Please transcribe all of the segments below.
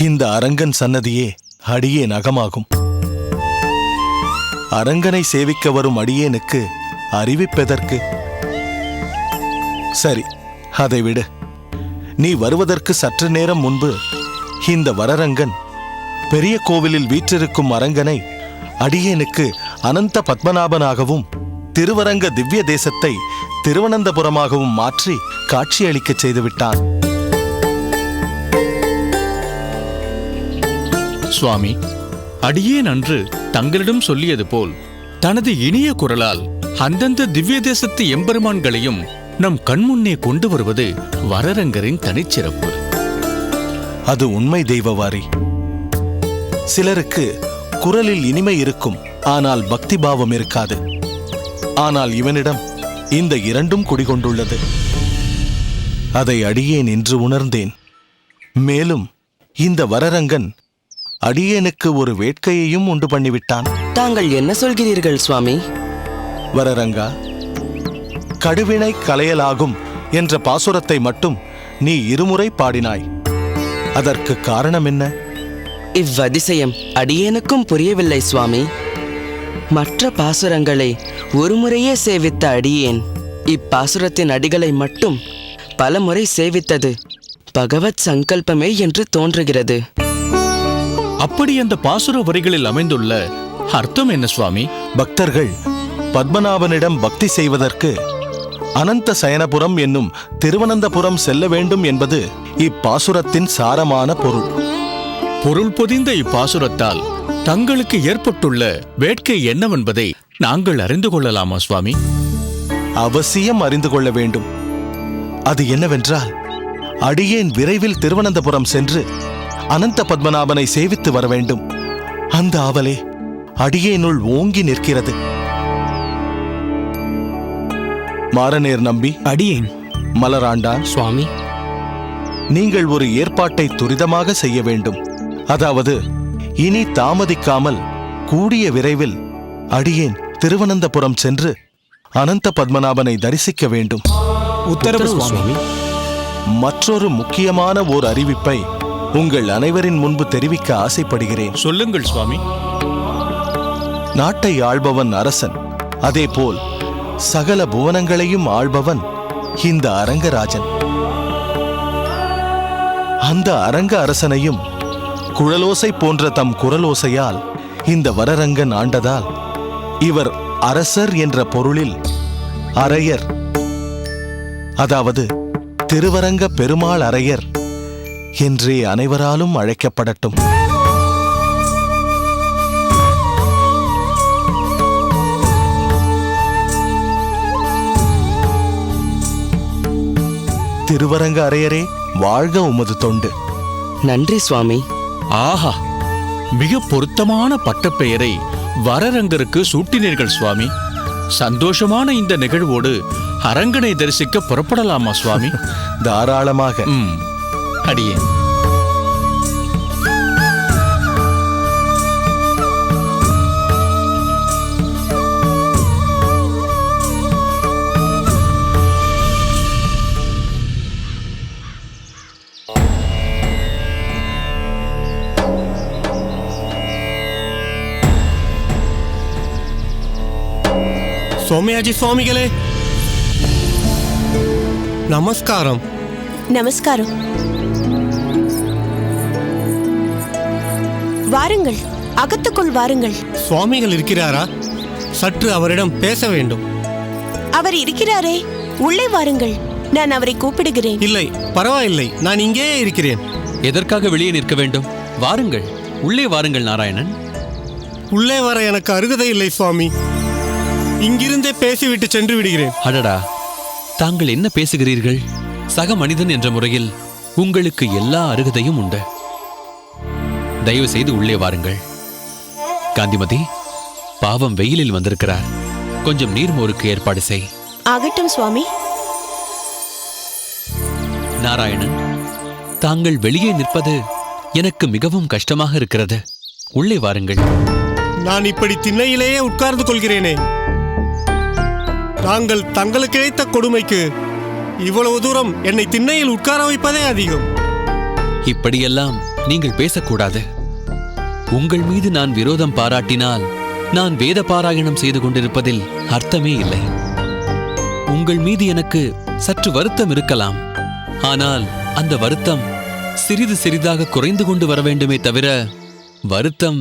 இந்த அரங்கன் சன்னதியே அடியேன் அகமாகும். அரங்கனை சேவிக்க வரும் அடியேனுக்கு அறிவிப்பதற்கு? சரி, அதை விடு. நீ வருவதற்கு சற்று நேரம் முன்பு இந்த வரரங்கன் பெரிய கோவிலில் வீற்றிருக்கும் அரங்கனை அடியேனுக்கு அனந்த பத்மநாபனாகவும் திருவரங்க திவ்ய தேசத்தை திருவனந்தபுரமாகவும் மாற்றி காட்சியளிக்கச் செய்துவிட்டான். சுவாமி, அடியேன் அன்று தங்களிடம் சொல்லியது போல் தனது இனிய குரலால் அந்தந்த திவ்ய தேசத்து எம்பெருமான்களையும் நம் கண்முன்னே கொண்டு வருவது வரரங்கரின் தனிச்சிறப்பு. அது உண்மை தெய்வவாரி. சிலருக்கு குரலில் இனிமை இருக்கும், ஆனால் பக்தி பாவம் இருக்காது. ஆனால் இவனிடம் இந்த இரண்டும் குடிகொண்டுள்ளது. அதை அடியேன் இன்று உணர்ந்தேன். மேலும் இந்த வரரங்கன் அடியேனுக்கு ஒரு வேட்கையையும் உண்டு பண்ணிவிட்டான். தாங்கள் என்ன சொல்கிறீர்கள் சுவாமி? வரரங்கா, கடுவினை களையலாகும் என்ற பாசுரத்தை மட்டும் நீ இருமுறை பாடினாய். அதற்கு காரணம் என்ன? இவ்வதிசயம் அடியேனுக்கும் புரியவில்லை சுவாமி. மற்ற பாசுரங்களை ஒருமுறையே சேவித்த அடியேன் இப்பாசுரத்தின் அடிகளை மட்டும் பலமுறை சேவித்தது பகவத் சங்கல்பமே என்று தோன்றுகிறது. அப்படி அந்த பாசுர வரிகளில் அமைந்துள்ள அர்த்தம் என்ன சுவாமி? பக்தர்கள் பத்மநாபனிடம் பக்தி செய்வதற்கு அனந்த சயனபுரம் என்னும் திருவனந்தபுரம் செல்ல வேண்டும் என்பது இப்பாசுரத்தின் சாரமான பொருள். பொருள் பொதிந்த இப்பாசுரத்தால் தங்களுக்கு ஏற்பட்டுள்ள வேட்கை என்னவென்பதை நாங்கள் அறிந்து கொள்ளலாமா சுவாமி? அவசியம் அறிந்து கொள்ள வேண்டும். அது என்னவென்றால், அடியேன் விரைவில் திருவனந்தபுரம் சென்று அனந்த பத்மநாபனை சேவித்து வர வேண்டும். அந்த ஆவலே அடியேனுள் ஓங்கி நிற்கிறது. மாரநேர் நம்பி, அடியேன். மலராண்டான் சுவாமி, நீங்கள் ஒரு ஏற்பாட்டை துரிதமாக செய்ய வேண்டும். அதாவது, இனி தாமதிக்காமல் கூடிய விரைவில் அடியேன் திருவனந்தபுரம் சென்று அனந்த பத்மநாபனை தரிசிக்க வேண்டும். உத்தரவு சுவாமி. மற்றொரு முக்கியமான ஓர் அறிவிப்பை உங்கள் அனைவரின் முன்பு தெரிவிக்க ஆசைப்படுகிறேன். சொல்லுங்கள் சுவாமி. நாட்டை ஆள்பவன் அரசன், அதேபோல் சகல புவனங்களையும் ஆள்பவன் இந்த அரங்கராஜன். அந்த அரங்க அரசனையும் குழலோசை போன்ற தம் குரலோசையால் இந்த வரரங்கன் ஆண்டதால் இவர் அரசர் என்ற பொருளில் அரையர், அதாவது திருவரங்க பெருமாள் அரையர் என்றே அனைவராலும் அழைக்கப்படட்டும். திருவரங்க அரையரே, வாழ்க உமது தொண்டு. நன்றி சுவாமி. ஆஹா, மிக பொருத்தமான பட்டப்பெயரை வரரங்கருக்கு சூட்டினீர்கள் சுவாமி. சந்தோஷமான இந்த நிகழ்வோடு அரங்கனை தரிசிக்க புறப்படலாமா சுவாமி? தாராளமாக. அடியேன். சோமயாஜி சுவாமிகளே, நமஸ்காரம். நமஸ்காரம். வாருங்கள், அகத்துக்குள் வாருங்கள். சுவாமிகள் இருக்கிறாரா? சற்று அவரிடம் பேச வேண்டும். அவர் இருக்கிறாரே, உள்ளே வாருங்கள். நான் அவரை கூப்பிடுகிறேன். இல்லை, பரவாயில்லை, நான் இங்கேயே இருக்கிறேன். எதற்காக வெளியே நிற்க வேண்டும்? வாருங்கள், உள்ளே வாருங்கள் நாராயணன். உள்ளே வர எனக்கு அருகதை இல்லை சுவாமி. இங்கிருந்தே பேசிவிட்டு சென்று விடுகிறேன். அடடா, தாங்கள் என்ன பேசுகிறீர்கள்? சக மனிதன் என்ற முறையில் உங்களுக்கு எல்லா அருகதையும் உண்டு. தயவு செய்து உள்ளே வாருங்கள். காந்திமதி, பாவம் வெயிலில் வந்திருக்கிறார். கொஞ்சம் நீர்மோருக்கு ஏற்பாடு செய். ஆகட்டும் சுவாமி. நாராயணன், தாங்கள் வெளியே நிற்பது எனக்கு மிகவும் கஷ்டமாக இருக்கிறது. உள்ளே வாருங்கள். நான் இப்படி திண்ணையிலேயே உட்கார்ந்து கொள்கிறேனே. தாங்கள் தங்களுக்கு இழைத்த கொடுமைக்கு இவ்வளவு தூரம் என்னை திண்ணையில் உட்கார வைப்பதே அதிகம். இப்படியெல்லாம் நீங்கள் பேசக்கூடாது. உங்கள் மீது நான் விரோதம் பாராட்டினால் நான் வேத பாராயணம் செய்து கொண்டிருப்பதில் அர்த்தமே இல்லை. உங்கள் மீது எனக்கு சற்று வருத்தம் இருக்கலாம். ஆனால் அந்த வருத்தம் சிறிது சிறிதாக குறைந்து கொண்டு வர வேண்டுமே தவிர வருத்தம்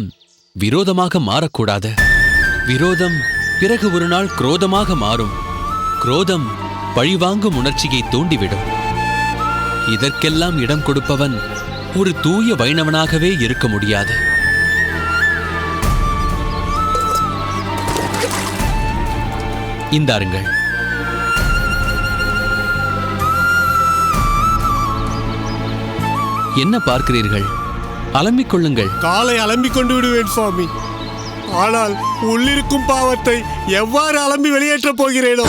விரோதமாக மாறக்கூடாது. விரோதம் பிறகு ஒரு நாள் குரோதமாக மாறும். குரோதம் பழிவாங்கும் உணர்ச்சியை தூண்டிவிடும். இதற்கெல்லாம் இடம் கொடுப்பவன் ஒரு தூய வைணவனாகவே இருக்க முடியாது. இந்தாருங்கள். என்ன பார்க்கிறீர்கள்? அலம்பிக் கொள்ளுங்கள். காலை அலம்பிக் கொண்டு விடுவேன் சுவாமி. ஆனால் உள்ளிருக்கும் பாவத்தை எவ்வாறு அலம்பி வெளியேற்றப் போகிறேனோ?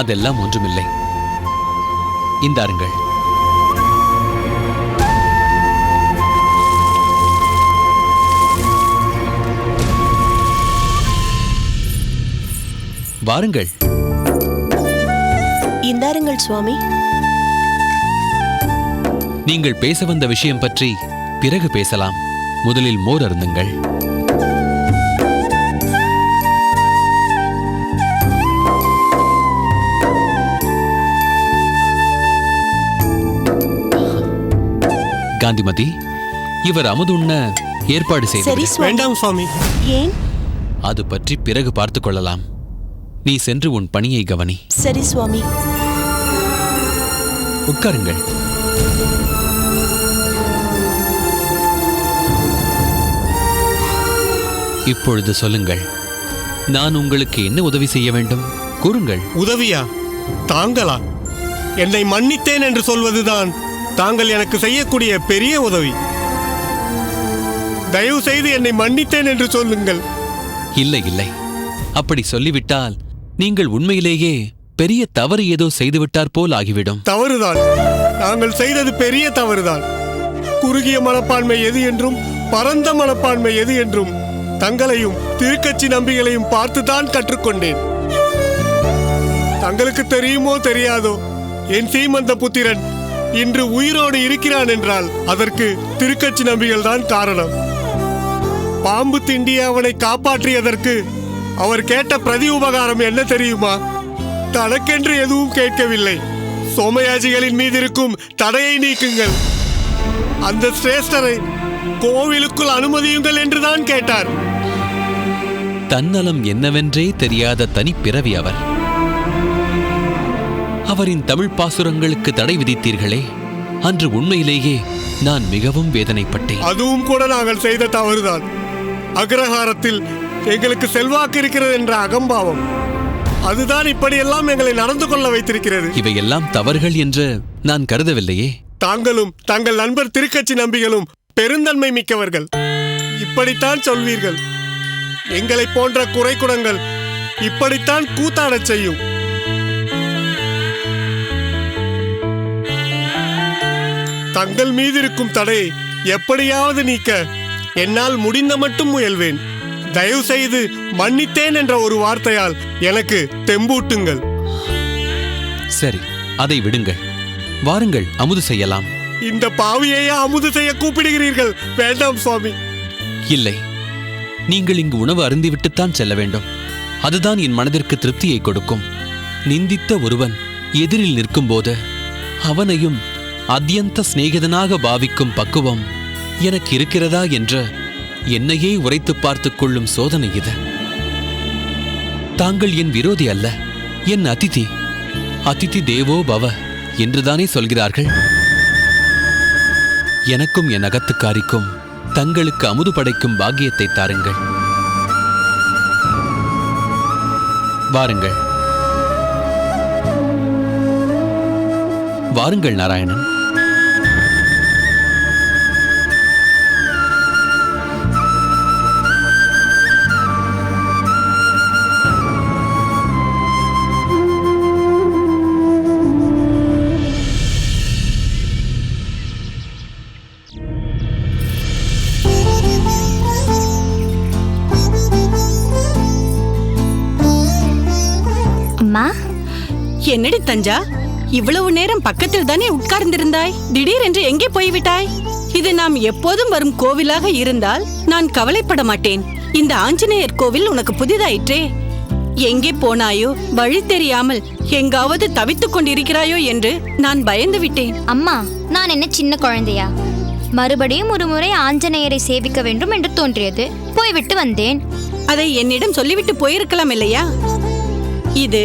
அதெல்லாம் ஒன்றுமில்லை. இந்தாருங்கள். வாருங்கள். இந்தாருங்கள் சுவாமி. நீங்கள் பேச வந்த விஷயம் பற்றி பிறகு பேசலாம். முதலில் மோர் அருந்துங்கள். காந்திமதி, இவர் அமுதுண்ண ஏற்பாடு சரி செய்து சுவாமி. வேண்டாம் சுவாமி. ஏன்? அது பற்றி பிறகு பார்த்துக் கொள்ளலாம். நீ சென்று உன் பணியை கவனி. சரி சுவாமி. உட்காருங்கள். இப்பொழுது சொல்லுங்கள், நான் உங்களுக்கு என்ன உதவி செய்ய வேண்டும்? கூறுங்கள். உதவியா? தாங்களா? என்னை மன்னித்தேன் என்று சொல்வதுதான் தாங்கள் எனக்கு செய்யக்கூடிய பெரிய உதவி. தயவு செய்து என்னை மன்னித்தேன் என்று சொல்லுங்கள். இல்லை இல்லை, அப்படி சொல்லிவிட்டால் நீங்கள் உண்மையிலேயே பெரிய தவறு ஏதோ செய்துவிட்டார் போல் ஆகிவிடும். தவறுதான். நாங்கள் செய்தது பெரிய தவறுதான். குறுகிய மனப்பான்மை எது என்றும் பரந்த மனப்பான்மை எது என்றும் தங்களையும் திருக்கட்சி நம்பிகளையும் பார்த்துதான் கற்றுக்கொண்டேன். தங்களுக்கு தெரியுமோ தெரியாதோ, என் சீமந்த புத்திரன் இன்று உயிரோடு இருக்கிறான் என்றால் அதற்கு திருக்கட்சி நம்பிகள் தான் காரணம். பாம்பு திண்டிய அவனை காப்பாற்றியதற்கு அவர் கேட்ட பிரதி உபகாரம் என்ன தெரியுமா? தனக்கென்று எதுவும் கேட்கவில்லை. சோமயாஜிகளின் மீது இருக்கும் தடையை நீக்குங்கள், அந்த சிரேஷ்டரை கோவிலுக்குள் அனுமதியுங்கள் என்றுதான் கேட்டார். தன்னலம் என்னவென்றே தெரியாத தனிப்பிறவி அவர். அவரின் தமிழ் பாசுரங்களுக்கு தடை விதித்தீர்களே, அன்று உண்மையிலேயே நான் மிகவும் வேதனைப்பட்டேன். அதுவும் கூட நாங்கள் செய்த தவறுதான். அக்ரஹாரத்தில் எங்களுக்கு செல்வாக்கு இருக்கிறது என்ற அகம்பாவம், அதுதான் இப்படியெல்லாம் எங்களை நடந்து கொள்ள வைத்திருக்கிறது. இவையெல்லாம் தவறுகள் என்று நான் கருதவில்லையே. தாங்களும் தங்கள் நண்பர் திருக்கட்சி நம்பிகளும் பெருந்தன்மை மிக்கவர்கள், இப்படித்தான் சொல்வீர்கள். எங்களை போன்ற குறைகுணங்கள் இப்படித்தான் கூத்தாடச் செய்யும். தங்கள் மீது இருக்கும் தடையை எப்படியாவது நீக்க என்னால் முடிந்த மட்டும் முயல்வேன். தயவு செய்து மன்னித்தேன் என்ற ஒரு வார்த்தையால் எனக்கு தெம்பூட்டுங்கள். சரி, அதை விடுங்கள். வாருங்கள், அமுது செய்யலாம். இந்த பாவியையா அமுது செய்ய கூப்பிடுகிறீர்கள்? வேண்டாம் சுவாமி. இல்லை, நீங்கள் இங்கு உணவு அருந்திவிட்டுத்தான் செல்ல வேண்டும். அதுதான் என் மனதிற்கு திருப்தியை கொடுக்கும். நிந்தித்த ஒருவன் எதிரில் நிற்கும்போது அவனையும் அத்யந்த சிநேகிதனாக பாவிக்கும் பக்குவம் எனக்கு இருக்கிறதா என்ற என்னையே உரைத்து பார்த்துக் கொள்ளும் சோதனை இது. தாங்கள் என் விரோதி அல்ல, என் அதிதி. அதிதி தேவோ பவ என்றுதானே சொல்கிறார்கள். எனக்கும் என் அகத்துக்காரிக்கும் தங்களுக்கு அமுது படைக்கும் பாக்கியத்தை தாருங்கள். வாருங்கள் வாருங்கள் நாராயணன். என்னடி தஞ்சா, இவ்வளவு நேரம் பக்கத்தில் தானே உட்கார்ந்திருந்தாய், திடீரென்று எங்கே போய்விட்டாய்? இது நாம் எப்போதும் வரும் கோவிலாக இருந்தால் நான் கவலைப்பட மாட்டேன். இந்த ஆஞ்சநேயர் கோவில் உனக்கு புதிதாயிற்றே. எங்கே போனாயோ, வழி தெரியாமல் எங்காவது தவித்துக் கொண்டிருக்கிறாயோ என்று நான் பயந்து விட்டேன். அம்மா, நான் என்ன சின்ன குழந்தையா? மறுபடியும் ஒரு முறை ஆஞ்சநேயரை சேவிக்க வேண்டும் என்று தோன்றியது, போய்விட்டு வந்தேன். அதை என்னிடம் சொல்லிவிட்டு போயிருக்கலாம் இல்லையா? இது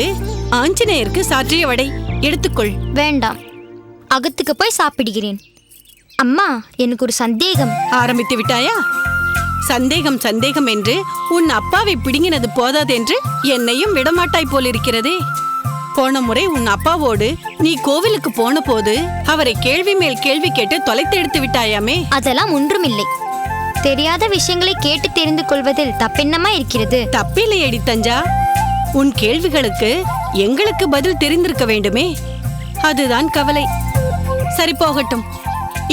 ஆஞ்சநேயருக்கு சாற்றிய வடை, எடுத்துக்கொள். வேண்டாம், அகத்துக்கு போய் சாப்பிடுகிறேன். அம்மா, எனக்கு ஒரு சந்தேகம். ஆரம்பித்து விட்டாயா? சந்தேகம் சந்தேகம் என்று உன் அப்பாவை பிடுங்கினது போதாதென்று என்னையும் விடமாட்டாய் போலிருக்கிறதே. போன முறை உன் அப்பாவோடு நீ கோவிலுக்கு போன போது அவரை கேள்வி மேல் கேள்வி கேட்டு தொலைத்து எடுத்து விட்டாயாமே. அதெல்லாம் ஒன்றுமில்லை. தெரியாத விஷயங்களை கேட்டு தெரிந்து கொள்வதில் தப்பென்னமா இருக்கிறது? தப்பில்லையடி தஞ்சா. உன் கேள்விகளுக்கு எங்களுக்கு பதில் தெரிந்திருக்க வேண்டுமே, அதுதான் கவலை. சரி, போகட்டும்.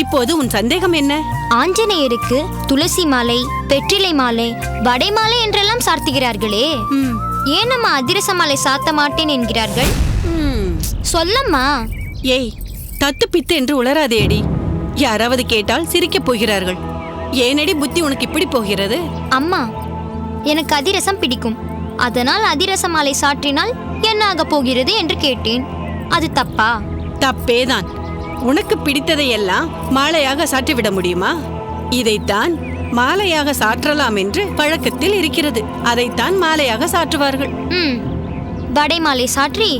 இப்போது உன் சந்தேகம் என்ன? ஆஞ்சநேயருக்கு துளசி மாலை, வெற்றிலை மாலை, வடை மாலை என்றெல்லாம் சார்த்துகிறார்களே, ஏன் நம்ம அதிரச மாலை சாத்த மாட்டேன் என்கிறார்கள்? சொல்லம்மா. ஏய், தத்து பித்து என்று உளராதேடி. யாராவது கேட்டால் சிரிக்கப் போகிறார்கள். ஏனடி புத்தி உனக்கு இப்படி போகிறது? அம்மா, எனக்கு அதிரசம் பிடிக்கும். அதனால் அதிரச மாலை சாற்றினால் என்ன ஆக போகிறது என்று கேட்டேன். அது தப்பா? தப்பேதான். உனக்கு பிடித்ததையெல்லாம் மாலையாக சாற்றிவிட முடியுமா? இதைத்தான் மாலையாக சாற்றலாம் என்று பழக்கத்தில் இருக்கிறது. அதைத்தான் மாலையாக சாற்றுவார்கள். வடை மாலை சாற்றி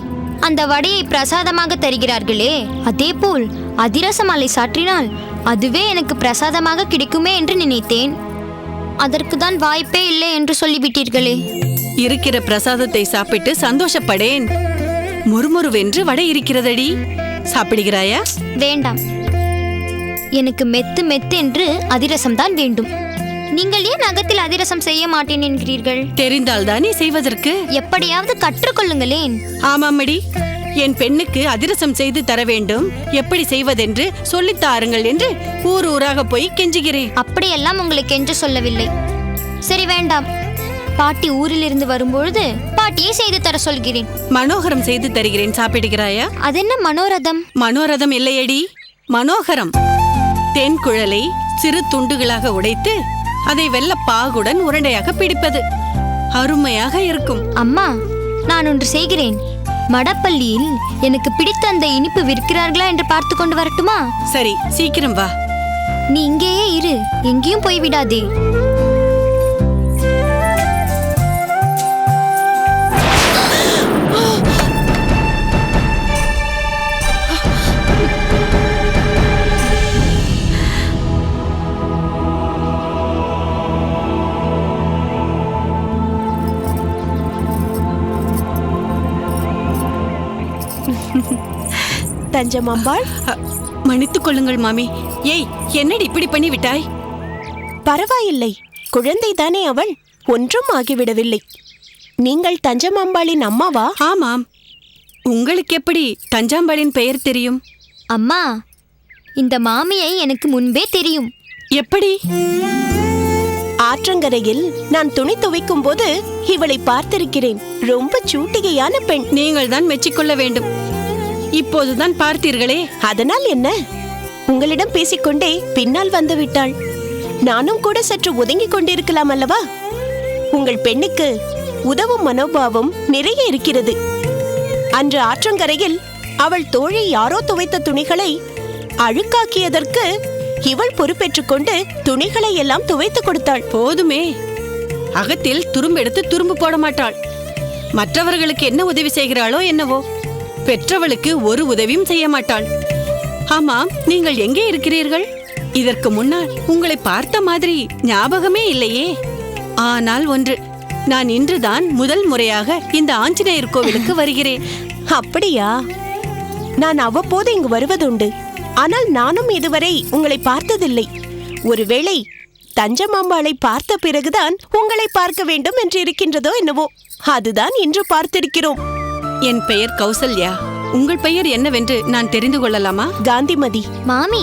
அந்த வடையை பிரசாதமாக தருகிறார்களே, அதே போல் அதிரச மாலை சாற்றினால் அதுவே எனக்கு பிரசாதமாக கிடைக்குமே என்று நினைத்தேன். அதற்கு தான் வாய்ப்பே இல்லை என்று சொல்லிவிட்டீர்களே. இருக்கிற பிரசாதத்தை சாப்பிட்டு சந்தோஷப்படேன். முறுமுறுவென்று வடை இருக்கிறதடி, சாப்பிடுகிறாயா? வேண்டாம், எனக்கு மெத்து மெத்து என்று அதிரசம் தான் வேண்டும். நீங்கள் ஏன் அகத்தில் அதிரசம் செய்ய மாட்டேன் என்கிறீர்கள்? தெரிந்தால் தானே செய்வதற்கு. எப்படியாவது கற்றுக்கொள்ளுங்களேன். ஆமாமடி, என் பெண்ணுக்கு அதிரசம் செய்து தர வேண்டும், எப்படி செய்வதென்று சொல்லித் தாருங்கள் என்று ஊர் ஊராக போய் கெஞ்சுகிறேன். அப்படியெல்லாம் உங்களுக்கு என்று சொல்லவில்லை. சரி, வேண்டாம். பாட்டி ஊரிலிருந்து வரும்பொழுது பாட்டியை செய்து தர சொல்கிறேன். மனோகரம் செய்து தருகிறேன், சாப்பிடுகிறாயா? அதென்ன மனோரதம்? மனோரதம் இல்லையடி, மனோகரம். தேன் குழலை சிறு துண்டுகளாக உடைத்து அதை வெள்ள பாகுடன் உருண்டையாக பிடிப்பது அருமையாக இருக்கும். அம்மா, நான் ஒன்று செய்கிறேன். மடப்பள்ளியில் எனக்கு பிடித்த அந்த இனிப்பு விற்கிறார்களா என்று பார்த்து கொண்டு வரட்டுமா? சரி, சீக்கிரம் வா. நீ இங்கேயே இரு, எங்கேயும் போய்விடாதே. தஞ்சமாம்பாள், மன்னித்துக் கொள்ளுங்கள் மாமி. ஏய், என்னடி இப்படி பண்ணி விட்டாய்? பரவாயில்லை, குழந்தைதானே அவள், ஒன்றும் ஆகிவிடவில்லை. நீங்கள் தஞ்சமாம்பாளின் அம்மாவா? ஆமாம். உங்களுக்கு எப்படி தஞ்சாம்பாளின் பெயர் தெரியும்? அம்மா, இந்த மாமியை எனக்கு முன்பே தெரியும். எப்படி? ஆற்றங்கரையில் நான் துணி துவைக்கும் போது இவளை பார்த்திருக்கிறேன். ரொம்ப சூட்டிகையான பெண். நீங்கள் தான் மெச்சிக்கொள்ள வேண்டும். இப்போதுதான் பார்த்தீர்களே. அதனால் என்ன? உங்களிடம் பேசிக்கொண்டே பின்னால் வந்து விட்டாள். நானும் கூட சற்று ஒதுங்கிக் கொண்டிருக்கலாம் அல்லவா? உங்கள் பெண்ணுக்கு உதவும் மனோபாவம் நிறைய இருக்கிறது. அன்று ஆற்றங்கரையில் அவள் தோழி யாரோ துவைத்த துணிகளை அழுக்காக்கியதற்கு இவள் பொறுப்பேற்றுக் கொண்டு துணிகளை எல்லாம் துவைத்து கொடுத்தாள். போதுமே. அகத்தில் துரும்பெடுத்து துரும்பு போட மாட்டாள். மற்றவர்களுக்கு என்ன உதவி செய்கிறாளோ என்னவோ, பெற்றவளுக்கு ஒரு உதவியும் செய்ய மாட்டாள். ஆமாம், நீங்கள் எங்கே இருக்கிறீர்கள்? இதற்கு முன்னால் உங்களை பார்த்த மாதிரி ஞாபகமே இல்லையே. ஆனால் ஒன்று, நான் இன்றுதான் முதல் முறையாக இந்த ஆஞ்சநேயர் கோவிலுக்கு வருகிறேன். அப்படியா? நான் அவ்வப்போது இங்கு வருவதுண்டு. ஆனால் நானும் இதுவரை உங்களை பார்த்ததில்லை. ஒருவேளை தஞ்சமாம்பாளை பார்த்த பிறகுதான் உங்களை பார்க்க வேண்டும் என்று இருக்கின்றதோ என்னவோ. அதுதான் இன்று பார்த்திருக்கிறோம். என் பெயர் கௌசல்யா. உங்கள் பெயர் என்னவென்று நான் தெரிந்து கொள்ளலாமா? காந்திமதி. மாமி,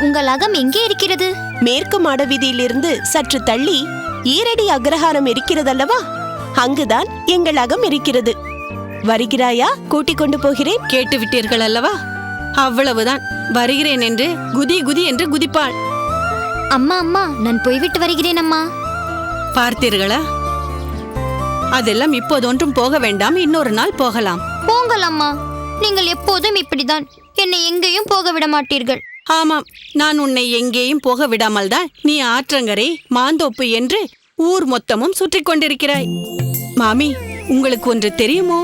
உங்கள் அகம் எங்கே இருக்கிறது? மேற்கு மாட வீதியிலிருந்து சற்று தள்ளி ஈரடி அக்ரஹாரம் இருக்கிறதல்லவா, அங்குதான் எங்கள் அகம் இருக்கிறது. வருகிறாயா? கூட்டிக் கொண்டு போகிறேன். கேட்டு விட்டீர்கள் அல்லவா? அவ்வளவுதான். வருகிறேன் என்று குதி குதி என்று குதிப்பாள். அம்மா அம்மா, நான் போய்விட்டு வருகிறேன் அம்மா. பார்த்தீர்களா? அதெல்லாம் இப்போதொன்றும் போக வேண்டாம், இன்னொரு நாள் போகலாம். போங்கள் அம்மா, நீங்கள் எப்போதும் இப்படிதான், என்னை எங்கேயும் போக விட மாட்டீர்கள். ஆமாம், நான் உன்னை எங்கேயும் போக விடாமல் தான் நீ ஆற்றங்கரை மாந்தோப்பு என்று ஊர் மொத்தமும் சுற்றி கொண்டிருக்கிறாய். மாமி, உங்களுக்கு ஒன்று தெரியுமோ?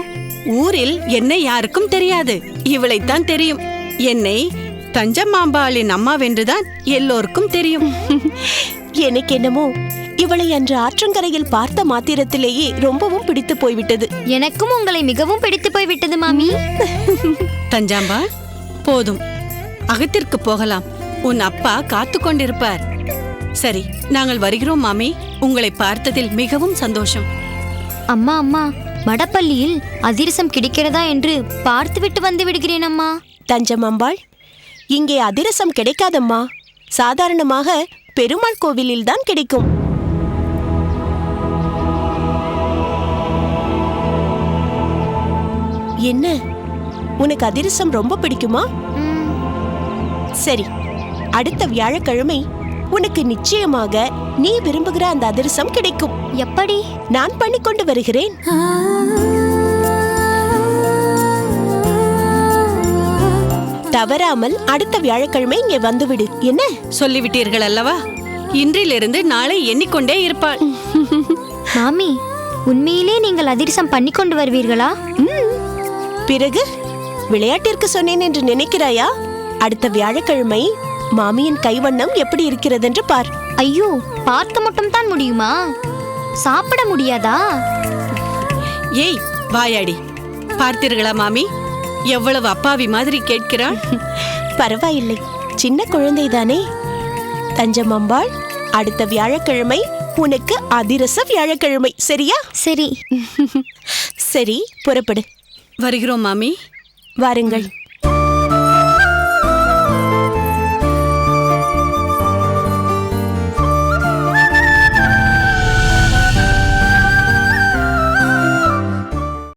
ஊரில் என்னை யாருக்கும் தெரியாது, இவளைத்தான் தெரியும். என்னை தஞ்சம்மாம்பாளின் அம்மாவென்றுதான் எல்லோருக்கும் தெரியும். எனக்கு என்னமோ இவளை அன்று ஆற்றங்கரையில் பார்த்த மாத்திரத்திலேயே ரொம்பவும் பிடித்து போய்விட்டது. எனக்கும் உங்களை மிகவும் பிடித்து போய்விட்டது மாமி. தஞ்சாம்பா, போதும், அகத்திற்கு போகலாம். உன் அப்பா காத்து கொண்டிருப்பார். சரி, நாங்கள் வருகிறோம் மாமி. உங்களை பார்த்ததில் மிகவும் சந்தோஷம். அம்மா அம்மா, மடப்பள்ளியில் அதிரசம் கிடைக்கிறதா என்று பார்த்துவிட்டு வந்து விடுகிறேன் அம்மா. தஞ்சம்மாம்பாள், இங்கே அதிரசம் கிடைக்காதம்மா. சாதாரணமாக பெருமாள் கோவிலில் தான் கிடைக்கும். என்ன, உனக்கு அதிரசம் ரொம்ப பிடிக்குமா? சரி, அடுத்த வியாழக்கிழமை உனக்கு நிச்சயமாக நீ விரும்புகிற அந்த அதிரசம் கிடைக்கும். எப்படி? நான் பண்ணி கொண்டு வருகிறேன். தவறாமல் அடுத்த வியாழக்கிழமை இங்கே வந்துவிடு. என்ன? சொல்லிவிட்டீர்கள் அல்லவா? இன்றிலிருந்து நாளை எண்ணிக்கொண்டே இருப்பாள். மாமி, உண்மையிலே நீங்கள் அதிரசம் பண்ணி கொண்டு வருவீர்களா? பிறகு விளையாட்டிற்கு சொன்னேன் என்று நினைக்கிறாயா? அடுத்த வியாழக்கிழமை மாமியின் கைவண்ணம் எப்படி இருக்கிறது என்று பார். ஐயோ, பார்க்க மட்டும் தான் முடியுமா? சாப்பிட முடியாதா? ஏய் வாயாடி, பார்த்தீர்களா மாமி? எவ்வளவு அப்பாவி மாதிரி கேட்கிறாள். பரவாயில்லை, சின்ன குழந்தைதானே. தஞ்சம்மாம்பாள், அடுத்த வியாழக்கிழமை உனக்கு அதிரச வியாழக்கிழமை, சரியா? சரி. சரி, புறப்படு. வருகிறோம் மாமி. வாருங்கள்.